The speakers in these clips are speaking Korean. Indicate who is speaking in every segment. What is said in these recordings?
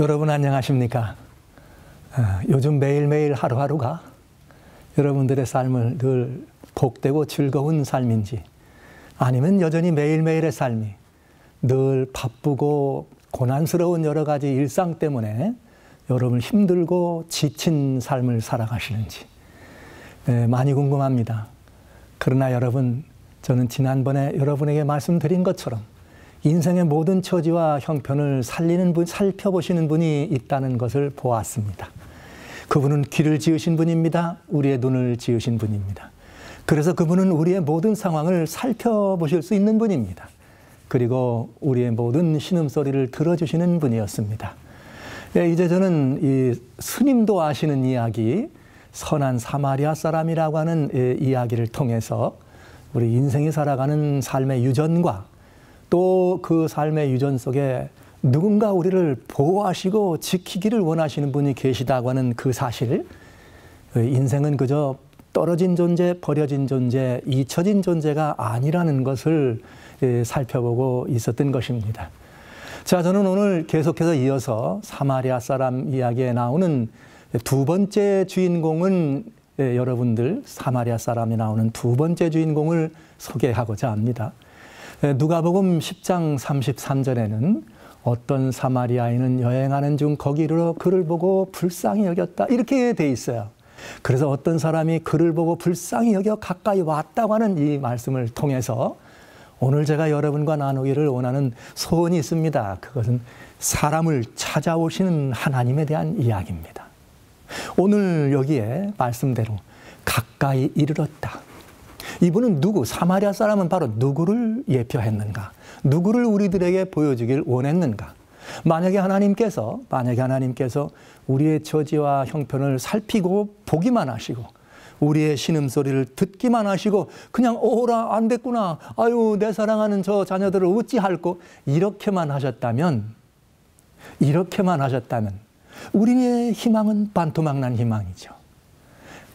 Speaker 1: 여러분 안녕하십니까? 요즘 매일매일 하루하루가 여러분들의 삶을 늘 복되고 즐거운 삶인지, 아니면 여전히 매일매일의 삶이 늘 바쁘고 고난스러운 여러 가지 일상 때문에 여러분 힘들고 지친 삶을 살아가시는지 많이 궁금합니다. 그러나 여러분, 저는 지난번에 여러분에게 말씀드린 것처럼 인생의 모든 처지와 형편을 살펴보시는 분이 있다는 것을 보았습니다. 그분은 귀를 지으신 분입니다. 우리의 눈을 지으신 분입니다. 그래서 그분은 우리의 모든 상황을 살펴보실 수 있는 분입니다. 그리고 우리의 모든 신음소리를 들어주시는 분이었습니다. 이제 저는 이 스님도 아시는 이야기, 선한 사마리아 사람이라고 하는 이야기를 통해서 우리 인생이 살아가는 삶의 유전과 또 그 삶의 유전 속에 누군가 우리를 보호하시고 지키기를 원하시는 분이 계시다고 하는 그 사실, 인생은 그저 떨어진 존재, 버려진 존재, 잊혀진 존재가 아니라는 것을 살펴보고 있었던 것입니다. 자, 저는 오늘 계속해서 이어서 사마리아 사람 이야기에 나오는 두 번째 주인공은 여러분들, 사마리아 사람이 나오는 두 번째 주인공을 소개하고자 합니다. 누가복음 10장 33절에는 어떤 사마리아인은 여행하는 중 거기 이르러 그를 보고 불쌍히 여겼다, 이렇게 돼 있어요. 그래서 어떤 사람이 그를 보고 불쌍히 여겨 가까이 왔다고 하는 이 말씀을 통해서 오늘 제가 여러분과 나누기를 원하는 소원이 있습니다. 그것은 사람을 찾아오시는 하나님에 대한 이야기입니다. 오늘 여기에 말씀대로 가까이 이르렀다. 이분은 누구? 사마리아 사람은 바로 누구를 예표했는가? 누구를 우리들에게 보여주길 원했는가? 만약에 하나님께서 우리의 처지와 형편을 살피고 보기만 하시고 우리의 신음소리를 듣기만 하시고 그냥 오라 안 됐구나, 아유 내 사랑하는 저 자녀들을 어찌할꼬, 이렇게만 하셨다면 우리의 희망은 반토막난 희망이죠.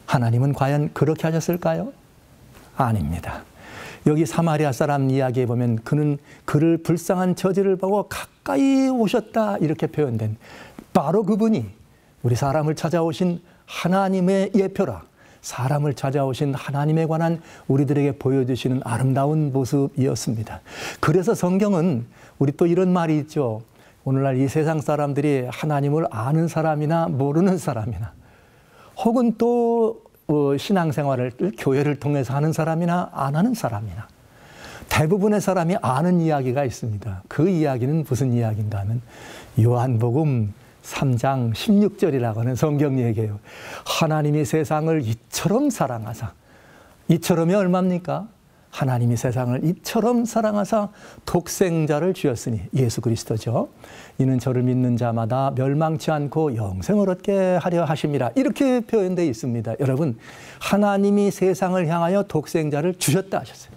Speaker 1: 하나님은 과연 그렇게 하셨을까요? 아닙니다. 여기 사마리아 사람 이야기에 보면 그는 그를 불쌍한 처지를 보고 가까이 오셨다, 이렇게 표현된 바로 그분이 우리 사람을 찾아오신 하나님의 예표라, 사람을 찾아오신 하나님에 관한 우리들에게 보여주시는 아름다운 모습이었습니다. 그래서 성경은 우리 또 이런 말이 있죠. 오늘날 이 세상 사람들이 하나님을 아는 사람이나 모르는 사람이나 혹은 또 신앙생활을 교회를 통해서 하는 사람이나 안 하는 사람이나 대부분의 사람이 아는 이야기가 있습니다. 그 이야기는 무슨 이야기인가 하면 요한복음 3장 16절이라고 하는 성경 얘기예요. 하나님이 세상을 이처럼 사랑하사, 이처럼이 얼마입니까? 하나님이 세상을 이처럼 사랑하사 독생자를 주었으니, 예수 그리스도죠. 이는 저를 믿는 자마다 멸망치 않고 영생을 얻게 하려 하심이라, 이렇게 표현되어 있습니다. 여러분, 하나님이 세상을 향하여 독생자를 주셨다 하셨어요.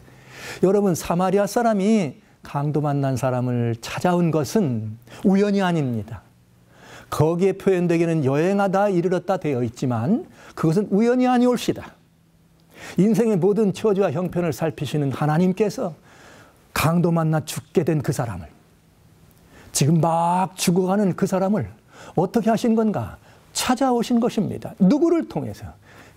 Speaker 1: 여러분, 사마리아 사람이 강도 만난 사람을 찾아온 것은 우연이 아닙니다. 거기에 표현되기는 여행하다 이르렀다 되어 있지만 그것은 우연이 아니올시다. 인생의 모든 처지와 형편을 살피시는 하나님께서 강도 만나 죽게 된 그 사람을, 지금 막 죽어가는 그 사람을 어떻게 하신 건가? 찾아오신 것입니다. 누구를 통해서?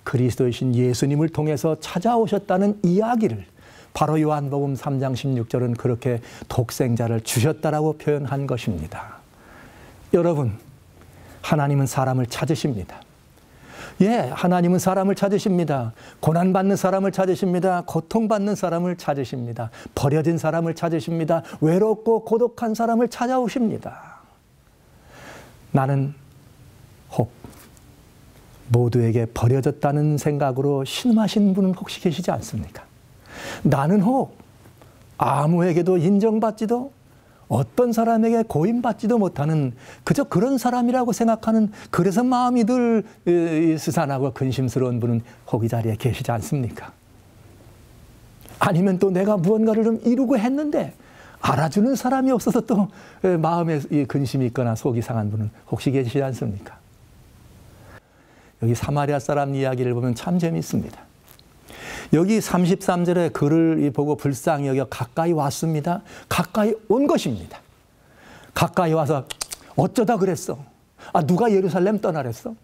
Speaker 1: 그리스도이신 예수님을 통해서 찾아오셨다는 이야기를 바로 요한복음 3장 16절은 그렇게 독생자를 주셨다라고 표현한 것입니다. 여러분, 하나님은 사람을 찾으십니다. 하나님은 사람을 찾으십니다. 고난받는 사람을 찾으십니다. 고통받는 사람을 찾으십니다. 버려진 사람을 찾으십니다. 외롭고 고독한 사람을 찾아오십니다. 나는 혹 모두에게 버려졌다는 생각으로 신음하신 분은 혹시 계시지 않습니까? 나는 혹 아무에게도 인정받지도 어떤 사람에게 고임받지도 못하는 그저 그런 사람이라고 생각하는, 그래서 마음이 늘 스산하고 근심스러운 분은 혹 이 자리에 계시지 않습니까? 아니면 또 내가 무언가를 좀 이루고 했는데 알아주는 사람이 없어서 또 마음에 근심이 있거나 속이 상한 분은 혹시 계시지 않습니까? 여기 사마리아 사람 이야기를 보면 참 재미있습니다. 여기 33절에 그를 보고 불쌍히 여겨 가까이 왔습니다. 가까이 온 것입니다. 가까이 와서 어쩌다 그랬어? 아, 누가 예루살렘 떠나랬어?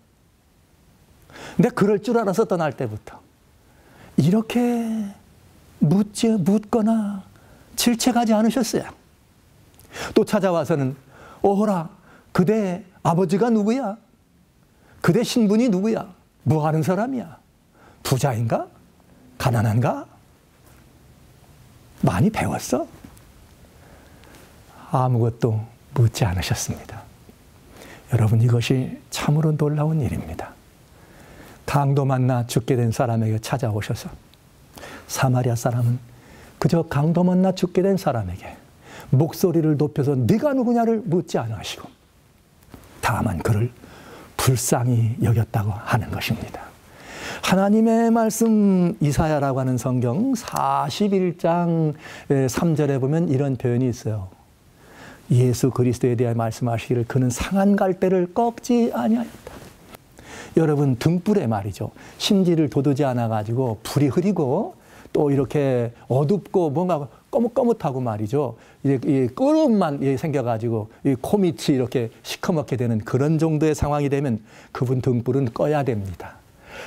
Speaker 1: 근데 그럴 줄 알아서 떠날 때부터 이렇게 묻거나 질책하지 않으셨어요. 또 찾아와서는 오호라, 그대 아버지가 누구야? 그대 신분이 누구야? 뭐 하는 사람이야? 부자인가? 가난한가? 많이 배웠어? 아무것도 묻지 않으셨습니다. 여러분, 이것이 참으로 놀라운 일입니다. 강도 만나 죽게 된 사람에게 찾아오셔서 사마리아 사람은 그저 강도 만나 죽게 된 사람에게 목소리를 높여서 네가 누구냐를 묻지 않으시고 다만 그를 불쌍히 여겼다고 하는 것입니다. 하나님의 말씀 이사야라고 하는 성경 41장 3절에 보면 이런 표현이 있어요. 예수 그리스도에 대해 말씀하시기를 그는 상한 갈대를 꺾지 아니하였다. 여러분, 등불에 말이죠. 심지를 돋우지 않아가지고 불이 흐리고 또 이렇게 어둡고 뭔가 꺼뭇꺼뭇하고 말이죠. 이제 끄름만 생겨가지고 코밑이 이렇게 시커멓게 되는 그런 정도의 상황이 되면 그분 등불은 꺼야 됩니다.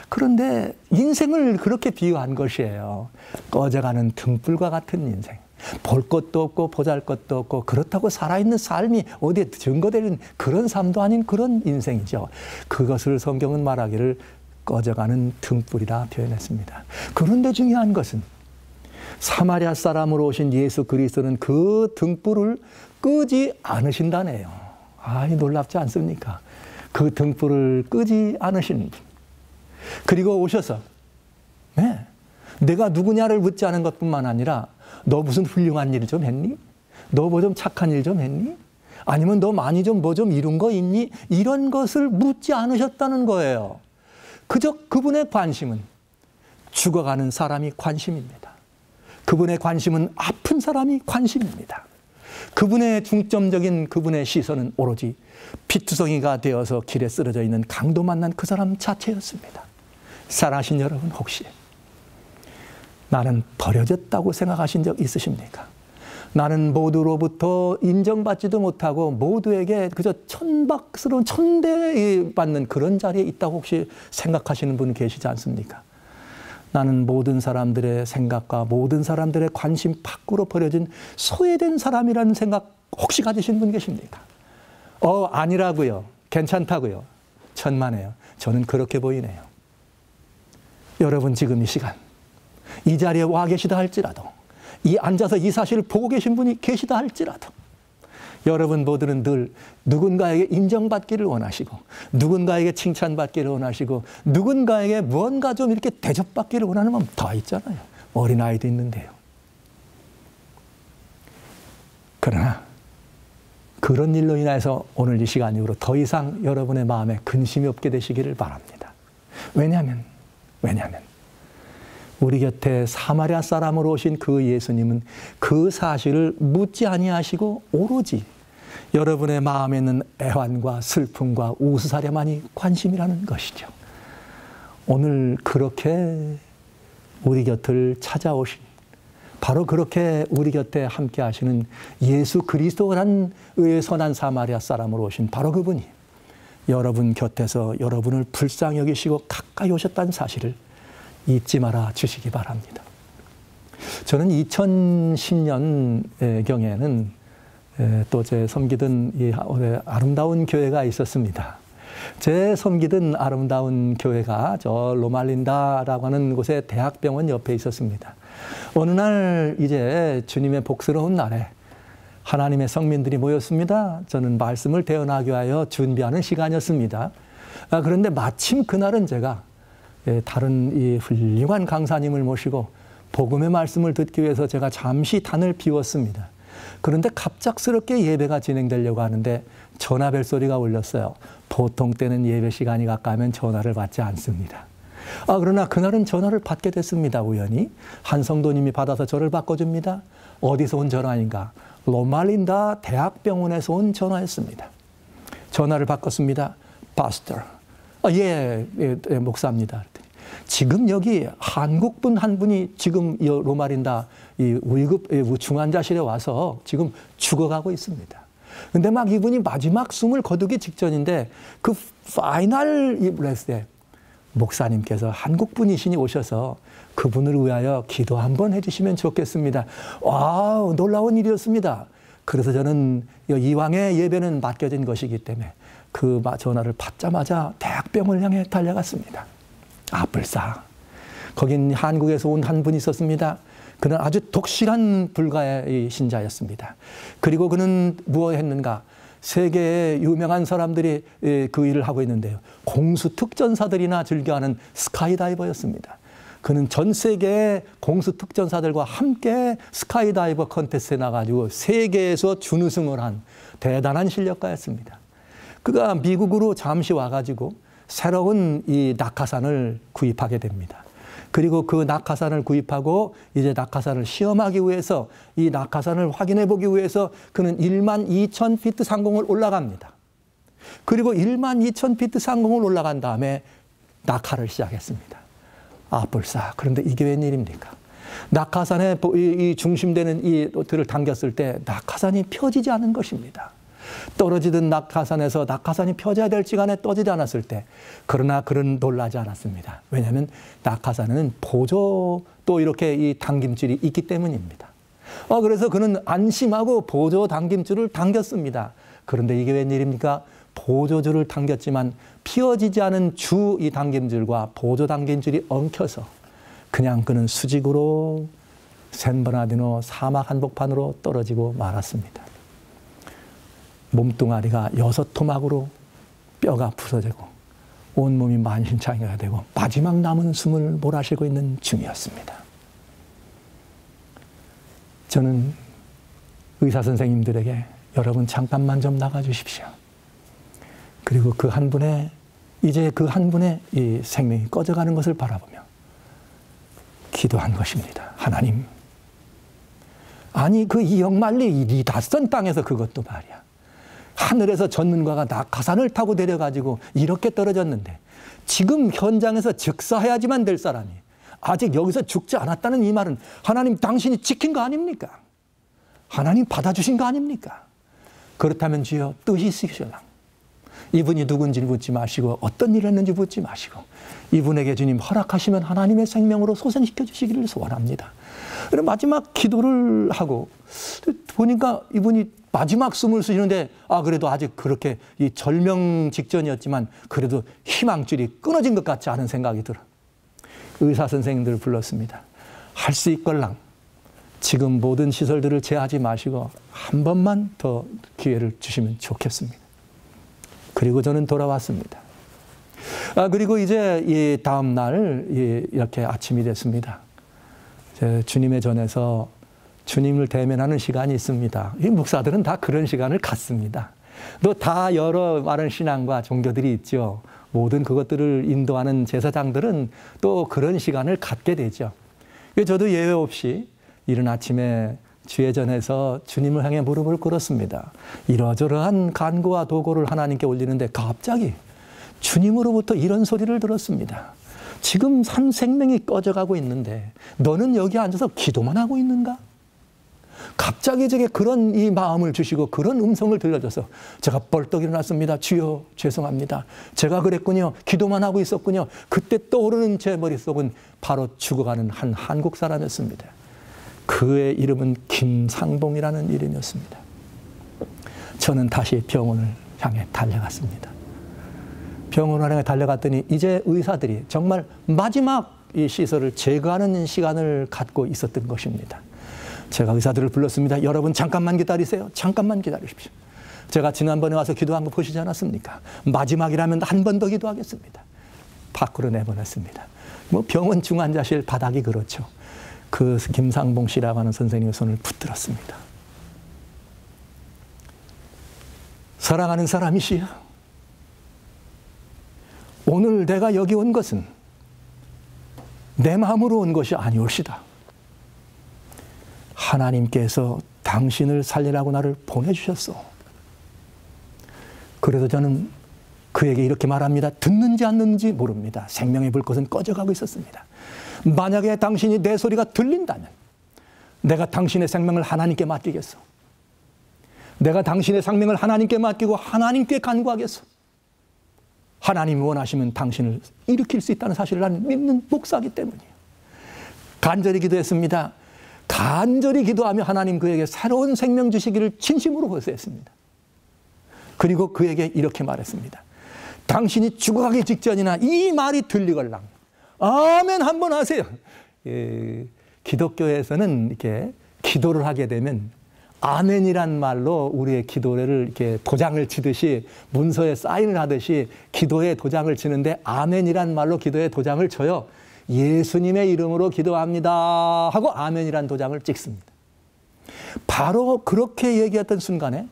Speaker 1: 그런데 인생을 그렇게 비유한 것이에요. 꺼져가는 등불과 같은 인생. 볼 것도 없고 보잘 것도 없고 그렇다고 살아있는 삶이 어디에 증거되는 그런 삶도 아닌 그런 인생이죠. 그것을 성경은 말하기를 꺼져가는 등불이라 표현했습니다. 그런데 중요한 것은 사마리아 사람으로 오신 예수 그리스도는 그 등불을 끄지 않으신다네요. 아이, 놀랍지 않습니까? 그 등불을 끄지 않으신 분. 그리고 오셔서 내가 누구냐를 묻지 않은 것뿐만 아니라 너 무슨 훌륭한 일 좀 했니? 너 뭐 좀 착한 일 좀 했니? 아니면 너 많이 좀 뭐 좀 이룬 거 있니? 이런 것을 묻지 않으셨다는 거예요. 그저 그분의 관심은 죽어가는 사람이 관심입니다. 그분의 관심은 아픈 사람이 관심입니다. 그분의 중점적인 그분의 시선은 오로지 피투성이가 되어서 길에 쓰러져 있는 강도 만난 그 사람 자체였습니다. 사랑하신 여러분, 혹시 나는 버려졌다고 생각하신 적 있으십니까? 나는 모두로부터 인정받지도 못하고 모두에게 그저 천박스러운 천대받는 그런 자리에 있다고 혹시 생각하시는 분 계시지 않습니까? 나는 모든 사람들의 생각과 모든 사람들의 관심 밖으로 버려진 소외된 사람이라는 생각 혹시 가지신 분 계십니까? 아니라고요. 괜찮다고요. 천만에요. 저는 그렇게 보이네요. 여러분, 지금 이 시간 이 자리에 와 계시다 할지라도, 이 앉아서 이 사실을 보고 계신 분이 계시다 할지라도 여러분 모두는 늘 누군가에게 인정받기를 원하시고 누군가에게 칭찬받기를 원하시고 누군가에게 무언가 좀 이렇게 대접받기를 원하는 마음 다 있잖아요. 어린아이도 있는데요. 그러나 그런 일로 인해서 오늘 이 시간 이후로 더 이상 여러분의 마음에 근심이 없게 되시기를 바랍니다. 왜냐하면 우리 곁에 사마리아 사람으로 오신 그 예수님은 그 사실을 묻지 아니하시고 오로지 여러분의 마음에 있는 애환과 슬픔과 우스사려만이 관심이라는 것이죠. 오늘 그렇게 우리 곁을 찾아오신, 바로 그렇게 우리 곁에 함께 하시는 예수 그리스도라는 의의 선한 사마리아 사람으로 오신 바로 그분이 여러분 곁에서 여러분을 불쌍히 여기시고 가까이 오셨다는 사실을 잊지 말아 주시기 바랍니다. 저는 2010년경에는 또 제 섬기던 이 아름다운 교회가 있었습니다. 제 섬기던 아름다운 교회가 저 로말린다라고 하는 곳의 대학병원 옆에 있었습니다. 어느 날 이제 주님의 복스러운 날에 하나님의 성민들이 모였습니다. 저는 말씀을 대언하기 위하여 준비하는 시간이었습니다. 그런데 마침 그날은 제가 다른 이 훌륭한 강사님을 모시고 복음의 말씀을 듣기 위해서 제가 잠시 단을 비웠습니다. 그런데 갑작스럽게 예배가 진행되려고 하는데 전화벨 소리가 울렸어요. 보통 때는 예배 시간이 가까우면 전화를 받지 않습니다. 그러나 그날은 전화를 받게 됐습니다. 우연히 한 성도님이 받아서 저를 바꿔줍니다. 어디서 온 전화인가? 로말린다 대학병원에서 온 전화였습니다. 전화를 바꿨습니다. 파스터. 예, 목사입니다. 지금 여기 한국분 한 분이 지금 로말린다 이 위급 중환자실에 와서 지금 죽어가고 있습니다. 근데 막 이분이 마지막 숨을 거두기 직전인데 그 파이널 이 브레스에 목사님께서 한국 분이시니 오셔서 그분을 위하여 기도 한번 해주시면 좋겠습니다. 와, 놀라운 일이었습니다. 그래서 저는 이왕의 예배는 맡겨진 것이기 때문에 그 전화를 받자마자 대학병을 향해 달려갔습니다. 아뿔싸. 거긴 한국에서 온 한 분이 있었습니다. 그는 아주 독실한 불가의 신자였습니다. 그리고 그는 무엇 했는가? 세계의 유명한 사람들이 그 일을 하고 있는데요. 공수 특전사들이나 즐겨하는 스카이다이버였습니다. 그는 전 세계의 공수 특전사들과 함께 스카이다이버 컨테스트에 나가지고 세계에서 준우승을 한 대단한 실력가였습니다. 그가 미국으로 잠시 와가지고 새로운 이 낙하산을 구입하게 됩니다. 그리고 그 낙하산을 구입하고 이제 낙하산을 시험하기 위해서 이 낙하산을 확인해 보기 위해서 그는 12,000피트 상공을 올라갑니다. 그리고 12,000피트 상공을 올라간 다음에 낙하를 시작했습니다. 아뿔싸. 그런데 이게 웬일입니까? 낙하산에 이 중심되는 이 노트를 당겼을 때 낙하산이 펴지지 않은 것입니다. 떨어지던 낙하산에서 낙하산이 펴져야 될 시간에 떠지지 않았을 때, 그러나 그는 놀라지 않았습니다. 왜냐하면 낙하산에는 보조 또 이렇게 이 당김줄이 있기 때문입니다. 그래서 그는 안심하고 보조 당김줄을 당겼습니다. 그런데 이게 웬일입니까? 보조줄을 당겼지만 피어지지 않은 주 이 당김줄과 보조 당김줄이 엉켜서 그냥 그는 수직으로 샌버나디노 사막 한복판으로 떨어지고 말았습니다. 몸뚱아리가 6토막으로 뼈가 부서지고 온몸이 만신창이가 되고 마지막 남은 숨을 몰아쉬고 있는 중이었습니다. 저는 의사 선생님들에게 여러분 잠깐만 좀 나가 주십시오. 그리고 그 한 분의 이제 그 한 분의 이 생명이 꺼져가는 것을 바라보며 기도한 것입니다. 하나님, 아니 그 이역만리 이 낯선 땅에서 그것도 말이야. 하늘에서 전문가가 낙하산을 타고 내려가지고 이렇게 떨어졌는데 지금 현장에서 즉사해야지만 될 사람이 아직 여기서 죽지 않았다는 이 말은 하나님 당신이 지킨 거 아닙니까? 하나님 받아주신 거 아닙니까? 그렇다면 주여 뜻이 있으시오라. 이분이 누군지 묻지 마시고 어떤 일을 했는지 묻지 마시고 이분에게 주님 허락하시면 하나님의 생명으로 소생시켜 주시기를 소원합니다. 그리고 마지막 기도를 하고 보니까 이분이 마지막 숨을 쉬는데 그래도 아직 그렇게 이 절명 직전이었지만 그래도 희망줄이 끊어진 것 같지 않은 생각이 들어. 의사 선생님들을 불렀습니다. 할 수 있걸랑 지금 모든 시설들을 제하지 마시고 한 번만 더 기회를 주시면 좋겠습니다. 그리고 저는 돌아왔습니다. 그리고 이제 이 다음 날 이렇게 아침이 됐습니다. 주님의 전에서 주님을 대면하는 시간이 있습니다. 이 목사들은 다 그런 시간을 갖습니다. 또 다 여러 많은 신앙과 종교들이 있죠. 모든 그것들을 인도하는 제사장들은 또 그런 시간을 갖게 되죠. 저도 예외 없이 이른 아침에 주의 전에서 주님을 향해 무릎을 꿇었습니다. 이러저러한 간구와 도구를 하나님께 올리는데 갑자기 주님으로부터 이런 소리를 들었습니다. 지금 산 생명이 꺼져가고 있는데 너는 여기 앉아서 기도만 하고 있는가? 갑자기 제게 그런 이 마음을 주시고 그런 음성을 들려줘서 제가 벌떡 일어났습니다. 주여 죄송합니다. 제가 그랬군요. 기도만 하고 있었군요. 그때 떠오르는 제 머릿속은 바로 죽어가는 한 한국 사람이었습니다. 그의 이름은 김상봉이라는 이름이었습니다. 저는 다시 병원을 향해 달려갔습니다. 병원을 향해 달려갔더니 이제 의사들이 정말 마지막 이 시설을 제거하는 시간을 갖고 있었던 것입니다. 제가 의사들을 불렀습니다. 여러분 잠깐만 기다리세요. 잠깐만 기다리십시오. 제가 지난번에 와서 기도한 거 보시지 않았습니까? 마지막이라면 한 번 더 기도하겠습니다. 밖으로 내보냈습니다. 병원 중환자실 바닥이 그렇죠. 그 김상봉 씨라고 하는 선생님의 손을 붙들었습니다. 사랑하는 사람이시여, 오늘 내가 여기 온 것은 내 마음으로 온 것이 아니올시다. 하나님께서 당신을 살리라고 나를 보내주셨소. 그래서 저는 그에게 이렇게 말합니다. 듣는지 안 듣는지 모릅니다. 생명의 불꽃은 꺼져가고 있었습니다. 만약에 당신이 내 소리가 들린다면 내가 당신의 생명을 하나님께 맡기겠소. 내가 당신의 생명을 하나님께 맡기고 하나님께 간구하겠소. 하나님이 원하시면 당신을 일으킬 수 있다는 사실을 나는 믿는 목사이기 때문이에요. 간절히 기도했습니다. 간절히 기도하며 하나님 그에게 새로운 생명 주시기를 진심으로 호소했습니다. 그리고 그에게 이렇게 말했습니다. 당신이 죽어가기 직전이나 이 말이 들리걸랑 아멘 한번 하세요. 예, 기독교에서는 이렇게 기도를 하게 되면 아멘이란 말로 우리의 기도를 이렇게 도장을 치듯이 문서에 사인을 하듯이 기도에 도장을 치는데 아멘이란 말로 기도에 도장을 쳐요. 예수님의 이름으로 기도합니다 하고 아멘이란 도장을 찍습니다. 바로 그렇게 얘기했던 순간에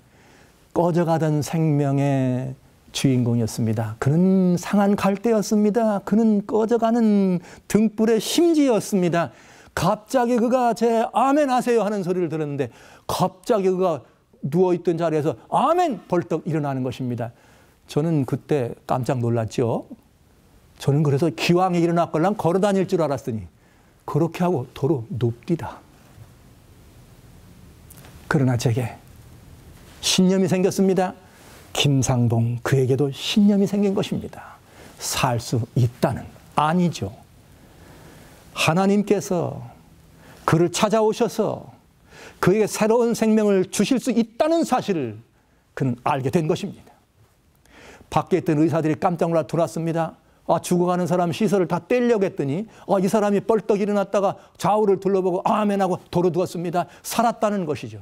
Speaker 1: 꺼져가던 생명의 주인공이었습니다. 그는 상한 갈대였습니다. 그는 꺼져가는 등불의 심지였습니다. 갑자기 그가 제 아멘 하세요 하는 소리를 들었는데 갑자기 그가 누워있던 자리에서 아멘 벌떡 일어나는 것입니다. 저는 그때 깜짝 놀랐죠. 저는 그래서 기왕에 일어났걸랑 걸어 다닐 줄 알았더니 그렇게 하고 도로 눕디다. 그러나 제게 신념이 생겼습니다. 김상봉 그에게도 신념이 생긴 것입니다. 살 수 있다는 아니죠. 하나님께서 그를 찾아오셔서 그에게 새로운 생명을 주실 수 있다는 사실을 그는 알게 된 것입니다. 밖에 있던 의사들이 깜짝 놀라 들어왔습니다. 죽어가는 사람 시설을 다 떼려고 했더니 이 사람이 벌떡 일어났다가 좌우를 둘러보고 아멘하고 도로 누웠습니다. 살았다는 것이죠.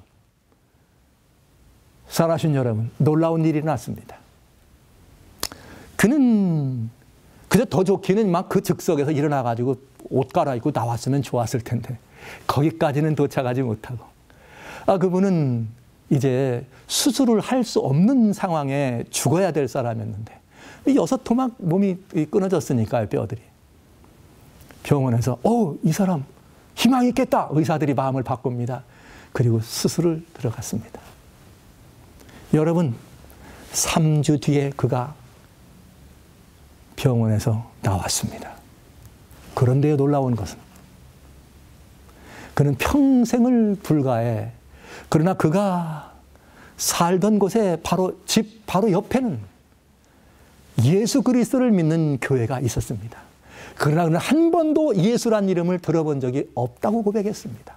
Speaker 1: 살아신 여러분, 놀라운 일이 났습니다. 그는 그저 더 좋기는 막 그 즉석에서 일어나가지고 옷 갈아입고 나왔으면 좋았을 텐데 거기까지는 도착하지 못하고 그분은 이제 수술을 할 수 없는 상황에 죽어야 될 사람이었는데 6토막 몸이 끊어졌으니까요, 뼈들이. 병원에서 이 사람 희망이 있겠다. 의사들이 마음을 바꿉니다. 그리고 수술을 들어갔습니다. 여러분, 3주 뒤에 그가 병원에서 나왔습니다. 그런데 놀라운 것은 그는 평생을 불가해. 그러나 그가 살던 곳에 집 바로 옆에는 예수 그리스도를 믿는 교회가 있었습니다. 그러나 그는 한 번도 예수란 이름을 들어본 적이 없다고 고백했습니다.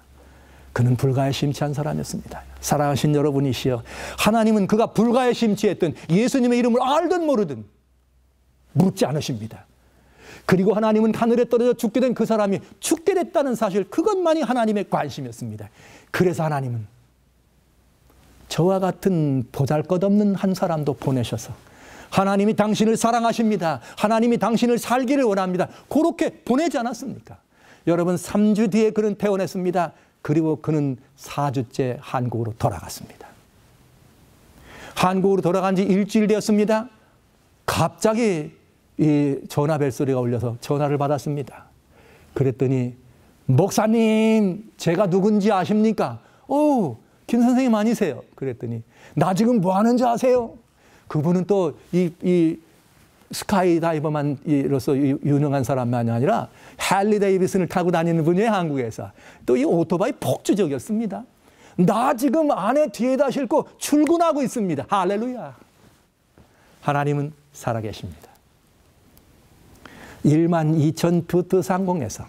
Speaker 1: 그는 불가에 심취한 사람이었습니다. 사랑하신 여러분이시여, 하나님은 그가 불가에 심취했던 예수님의 이름을 알든 모르든 묻지 않으십니다. 그리고 하나님은 하늘에 떨어져 죽게 된 그 사람이 죽게 됐다는 사실, 그것만이 하나님의 관심이었습니다. 그래서 하나님은 저와 같은 보잘것없는 한 사람도 보내셔서 하나님이 당신을 사랑하십니다. 하나님이 당신을 살기를 원합니다. 그렇게 보내지 않았습니까? 여러분, 3주 뒤에 그는 퇴원했습니다. 그리고 그는 4주째 한국으로 돌아갔습니다. 한국으로 돌아간 지 일주일 되었습니다. 갑자기 이 전화벨 소리가 울려서 전화를 받았습니다. 그랬더니 목사님, 제가 누군지 아십니까? 김 선생님 아니세요? 그랬더니 나 지금 뭐 하는지 아세요? 그분은 또 이 스카이다이버만으로서 유능한 사람만이 아니라 할리 데이비슨을 타고 다니는 분이에요, 한국에서. 또 이 오토바이 폭주적이었습니다. 나 지금 아내 뒤에다 싣고 출근하고 있습니다. 할렐루야. 하나님은 살아계십니다. 12,000푸트 상공에서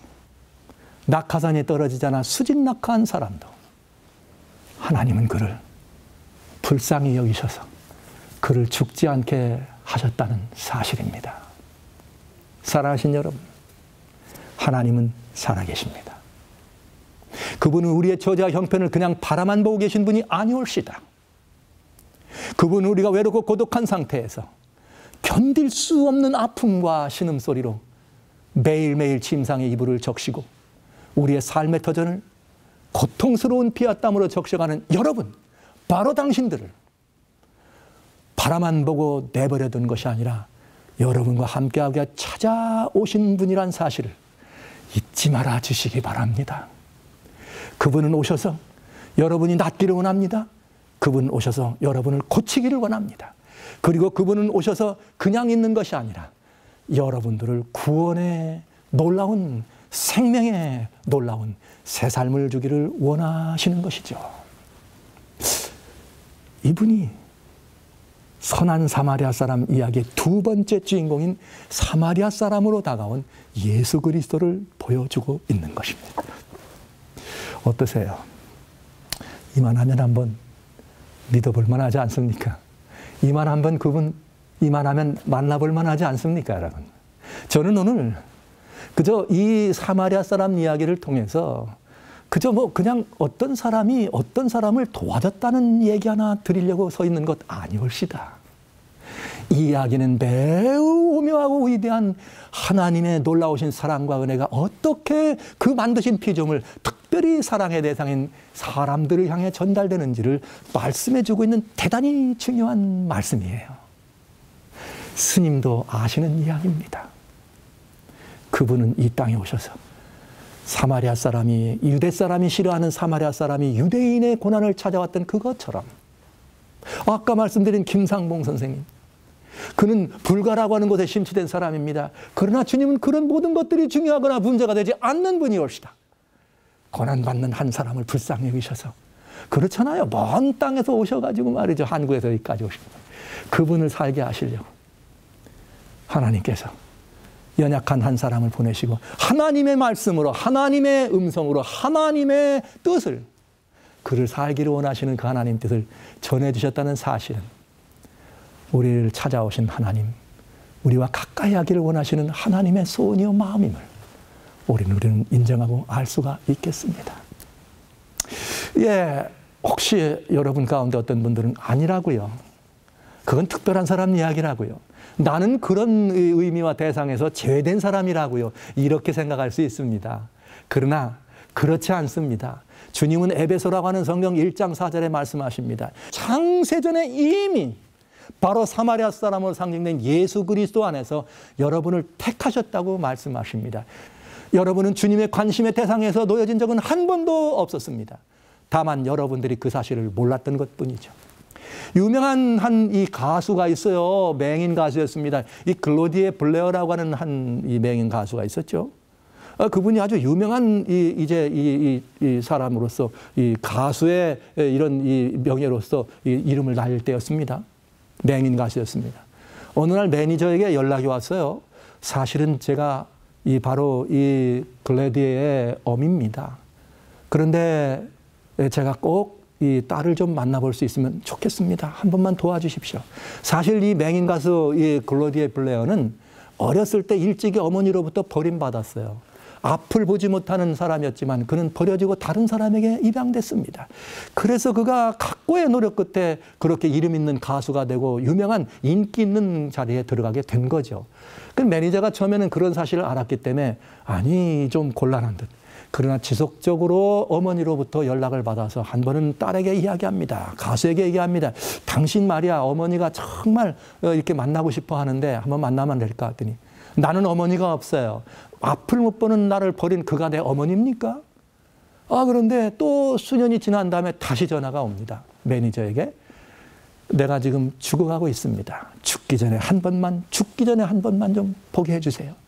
Speaker 1: 낙하산이 떨어지잖아 수직 낙하한 사람도 하나님은 그를 불쌍히 여기셔서 그를 죽지 않게 하셨다는 사실입니다. 사랑하신 여러분, 하나님은 살아계십니다. 그분은 우리의 저주와 형편을 그냥 바라만 보고 계신 분이 아니올시다. 그분은 우리가 외롭고 고독한 상태에서 견딜 수 없는 아픔과 신음소리로 매일매일 침상에 이불을 적시고 우리의 삶의 터전을 고통스러운 피와 땀으로 적셔가는 여러분, 바로 당신들을 바라만 보고 내버려둔 것이 아니라 여러분과 함께하게 찾아오신 분이란 사실을 잊지 말아 주시기 바랍니다. 그분은 오셔서 여러분이 낫기를 원합니다. 그분은 오셔서 여러분을 고치기를 원합니다. 그리고 그분은 오셔서 그냥 있는 것이 아니라 여러분들을 구원의 놀라운 생명의 놀라운 새 삶을 주기를 원하시는 것이죠. 이분이 선한 사마리아 사람 이야기의 두 번째 주인공인 사마리아 사람으로 다가온 예수 그리스도를 보여주고 있는 것입니다. 어떠세요? 이만하면 한번 믿어볼 만하지 않습니까? 이만하면 만나볼 만하지 않습니까, 여러분? 저는 오늘 그저 이 사마리아 사람 이야기를 통해서 그저 그냥 어떤 사람이 어떤 사람을 도와줬다는 얘기 하나 드리려고 서 있는 것 아니올시다. 이 이야기는 매우 오묘하고 위대한 하나님의 놀라우신 사랑과 은혜가 어떻게 그 만드신 피조물, 특별히 사랑의 대상인 사람들을 향해 전달되는지를 말씀해주고 있는 대단히 중요한 말씀이에요. 스님도 아시는 이야기입니다. 그분은 이 땅에 오셔서 사마리아 사람이, 유대 사람이 싫어하는 사마리아 사람이 유대인의 고난을 찾아왔던 그것처럼, 아까 말씀드린 김상봉 선생님, 그는 불가라고 하는 곳에 심취된 사람입니다. 그러나 주님은 그런 모든 것들이 중요하거나 문제가 되지 않는 분이올시다. 고난받는 한 사람을 불쌍히 여기셔서, 그렇잖아요. 먼 땅에서 오셔가지고 말이죠. 한국에서 여기까지 오신 거예요. 그분을 살게 하시려고 하나님께서 연약한 한 사람을 보내시고 하나님의 말씀으로, 하나님의 음성으로, 하나님의 뜻을, 그를 살기를 원하시는 그 하나님 뜻을 전해주셨다는 사실은 우리를 찾아오신 하나님, 우리와 가까이 하기를 원하시는 하나님의 소원이요 마음임을 우리는 인정하고 알 수가 있겠습니다. 예, 혹시 여러분 가운데 어떤 분들은 아니라고요. 그건 특별한 사람 이야기라고요. 나는 그런 의미와 대상에서 제외된 사람이라고요. 이렇게 생각할 수 있습니다. 그러나 그렇지 않습니다. 주님은 에베소라고 하는 성경 1장 4절에 말씀하십니다. 창세전에 이미 바로 사마리아 사람으로 상징된 예수 그리스도 안에서 여러분을 택하셨다고 말씀하십니다. 여러분은 주님의 관심의 대상에서 놓여진 적은 한 번도 없었습니다. 다만 여러분들이 그 사실을 몰랐던 것뿐이죠. 유명한 한 이 가수가 있어요. 맹인 가수였습니다. 이 글로디에 블레어라고 하는 이 맹인 가수가 있었죠. 그분이 아주 유명한 이 사람으로서, 이 가수의 이런 이 명예로서 이름을 날릴 때였습니다. 맹인 가수였습니다. 어느 날 매니저에게 연락이 왔어요. 사실은 제가 바로 이 글로디의 어미입니다. 그런데 제가 꼭 이 딸을 좀 만나볼 수 있으면 좋겠습니다. 한 번만 도와주십시오. 사실 이 맹인 가수 이 글로디에 블레어는 어렸을 때 일찍이 어머니로부터 버림받았어요. 앞을 보지 못하는 사람이었지만 그는 버려지고 다른 사람에게 입양됐습니다. 그래서 그가 각고의 노력 끝에 그렇게 이름 있는 가수가 되고 유명한 인기 있는 자리에 들어가게 된 거죠. 그 매니저가 처음에는 그런 사실을 알았기 때문에 아니 좀 곤란한 듯. 그러나 지속적으로 어머니로부터 연락을 받아서 한 번은 딸에게 이야기합니다. 가수에게 얘기합니다. 당신 말이야, 어머니가 정말 이렇게 만나고 싶어 하는데 한번 만나면 될까 했더니 나는 어머니가 없어요. 앞을 못 보는 나를 버린 그가 내 어머니입니까? 그런데 또 수년이 지난 다음에 다시 전화가 옵니다. 매니저에게. 내가 지금 죽어가고 있습니다. 죽기 전에 한 번만 좀 보게 해주세요.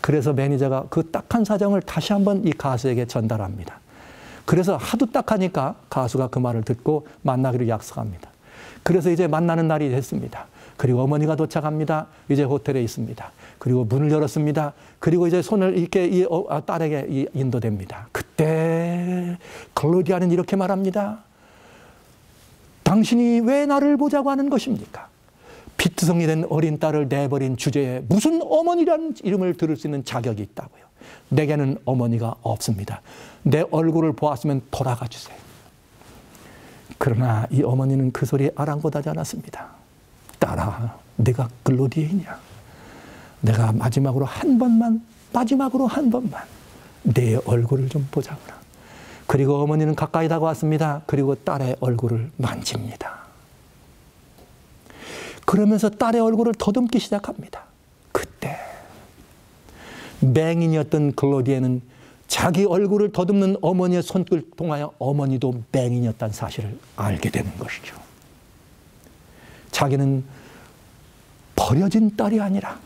Speaker 1: 그래서 매니저가 그 딱한 사정을 다시 한번 이 가수에게 전달합니다. 그래서 하도 딱하니까 가수가 그 말을 듣고 만나기로 약속합니다. 그래서 이제 만나는 날이 됐습니다. 그리고 어머니가 도착합니다. 이제 호텔에 있습니다. 그리고 문을 열었습니다. 그리고 이제 손을 이렇게 딸에게 인도됩니다. 그때 글로디아는 이렇게 말합니다. 당신이 왜 나를 보자고 하는 것입니까? 피투성이 된 어린 딸을 내버린 주제에 무슨 어머니라는 이름을 들을 수 있는 자격이 있다고요. 내게는 어머니가 없습니다. 내 얼굴을 보았으면 돌아가 주세요. 그러나 이 어머니는 그 소리에 아랑곳하지 않았습니다. 딸아, 내가 글로디에이냐? 내가 마지막으로 한 번만 내 얼굴을 좀 보자구나. 그리고 어머니는 가까이 다가왔습니다. 그리고 딸의 얼굴을 만집니다. 그러면서 딸의 얼굴을 더듬기 시작합니다. 그때 맹인이었던 글로디에는 자기 얼굴을 더듬는 어머니의 손길을 통하여 어머니도 맹인이었다는 사실을 알게 되는 것이죠. 자기는 버려진 딸이 아니라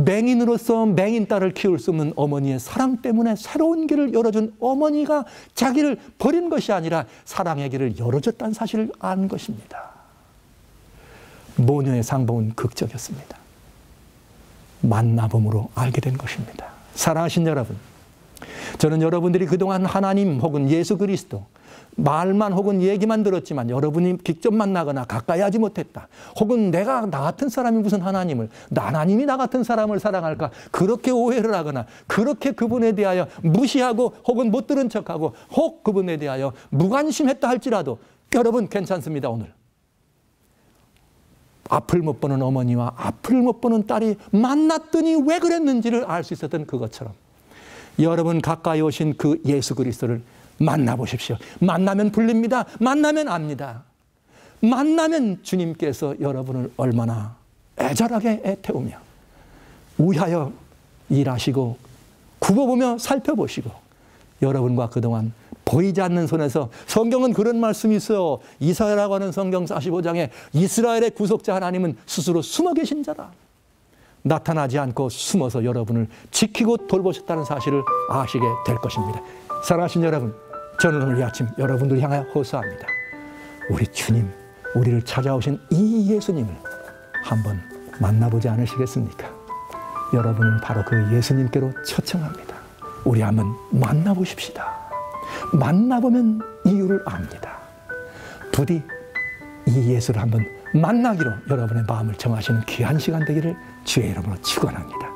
Speaker 1: 맹인으로서 맹인 딸을 키울 수 없는 어머니의 사랑 때문에 새로운 길을 열어준 어머니가 자기를 버린 것이 아니라 사랑의 길을 열어줬다는 사실을 안 것입니다. 모녀의 상봉은 극적이었습니다. 만나봄으로 알게 된 것입니다. 사랑하신 여러분, 저는 여러분들이 그동안 하나님 혹은 예수 그리스도 말만 혹은 얘기만 들었지만 여러분이 직접 만나거나 가까이 하지 못했다. 혹은 내가 나 같은 사람이 무슨 하나님을, 하나님이 나 같은 사람을 사랑할까, 그렇게 오해를 하거나 그렇게 그분에 대하여 무시하고 혹은 못 들은 척하고 혹 그분에 대하여 무관심했다 할지라도 여러분 괜찮습니다. 오늘 앞을 못 보는 어머니와 앞을 못 보는 딸이 만났더니 왜 그랬는지를 알 수 있었던 그것처럼 여러분 가까이 오신 그 예수 그리스도를 만나보십시오. 만나면 불립니다. 만나면 압니다. 만나면 주님께서 여러분을 얼마나 애절하게 애태우며 위하여 일하시고 굽어보며 살펴보시고 여러분과 그동안 보이지 않는 손에서, 성경은 그런 말씀이 있어요. 이사야라고 하는 성경 45장에 이스라엘의 구속자 하나님은 스스로 숨어 계신 자다. 나타나지 않고 숨어서 여러분을 지키고 돌보셨다는 사실을 아시게 될 것입니다. 사랑하신 여러분, 저는 오늘 이 아침 여러분들을 향하여 호소합니다. 우리 주님, 우리를 찾아오신 이 예수님을 한번 만나보지 않으시겠습니까? 여러분을 바로 그 예수님께로 초청합니다. 우리 한번 만나보십시다. 만나보면 이유를 압니다. 부디 이 예수를 한번 만나기로 여러분의 마음을 정하시는 귀한 시간 되기를 주의 이름으로 축원합니다.